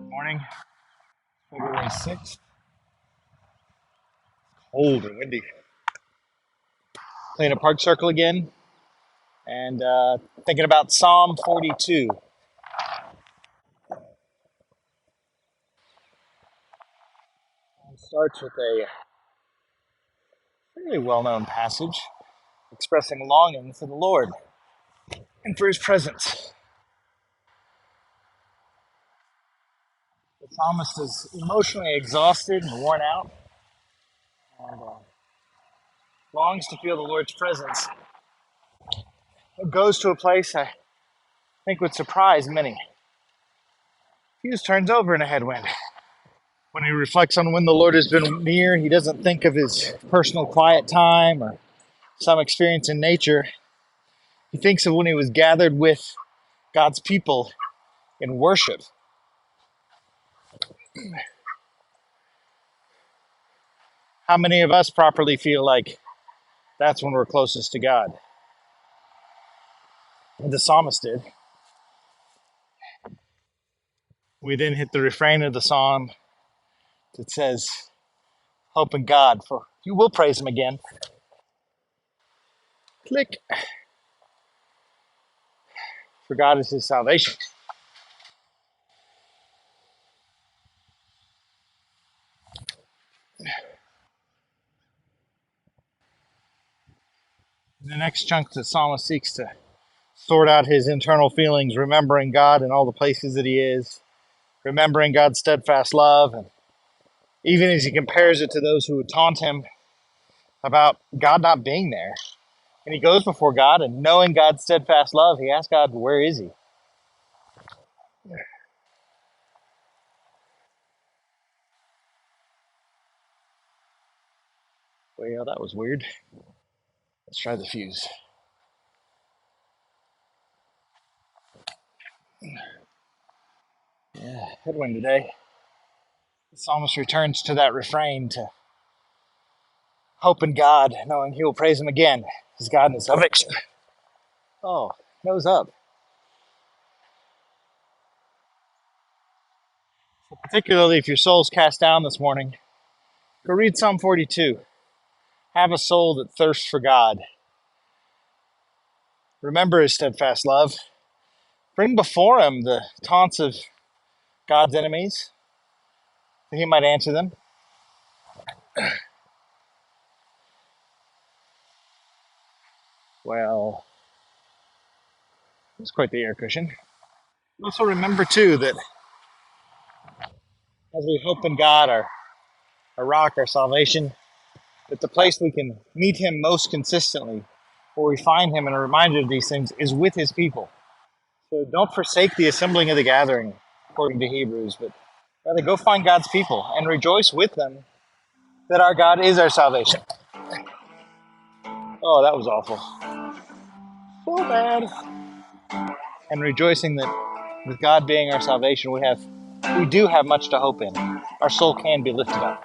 Morning, February 6th. Cold and windy. Playing a park circle again and thinking about Psalm 42. It starts with a fairly well-known passage expressing longing for the Lord and for his presence. The psalmist is emotionally exhausted and worn out and longs to feel the Lord's presence. It goes to a place I think would surprise many. He just turns over in a headwind. When he reflects on when the Lord has been near, he doesn't think of his personal quiet time or some experience in nature. He thinks of when he was gathered with God's people in worship. How many of us properly feel like that's when we're closest to God? The psalmist did. We then hit the refrain of the psalm that says, hope in God, for you will praise him again. Click. For God is his salvation. In the next chunk, the psalmist seeks to sort out his internal feelings, remembering God in all the places that he is, remembering God's steadfast love, and even as he compares it to those who would taunt him about God not being there. And he goes before God, and knowing God's steadfast love, he asks God, where is he? Well, that was weird. Let's try the fuse. Yeah, headwind today. The psalmist returns to that refrain to hope in God, knowing he will praise him again, his God and his salvation. Oh, nose up. So particularly if your soul's cast down this morning, go read Psalm 42. Have a soul that thirsts for God. Remember his steadfast love. Bring before him the taunts of God's enemies, that he might answer them. Well, it's quite the air cushion. Also remember, too, that as we hope in God, our rock, our salvation, that the place we can meet him most consistently, where we find him and are reminded of these things, is with his people. So don't forsake the assembling of the gathering, according to Hebrews, but rather go find God's people and rejoice with them that our God is our salvation. Oh, that was awful. So bad. And rejoicing that with God being our salvation, we do have much to hope in. Our soul can be lifted up.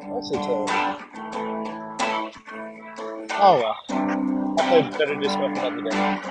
Also terrible. Oh well. I played better disco another day.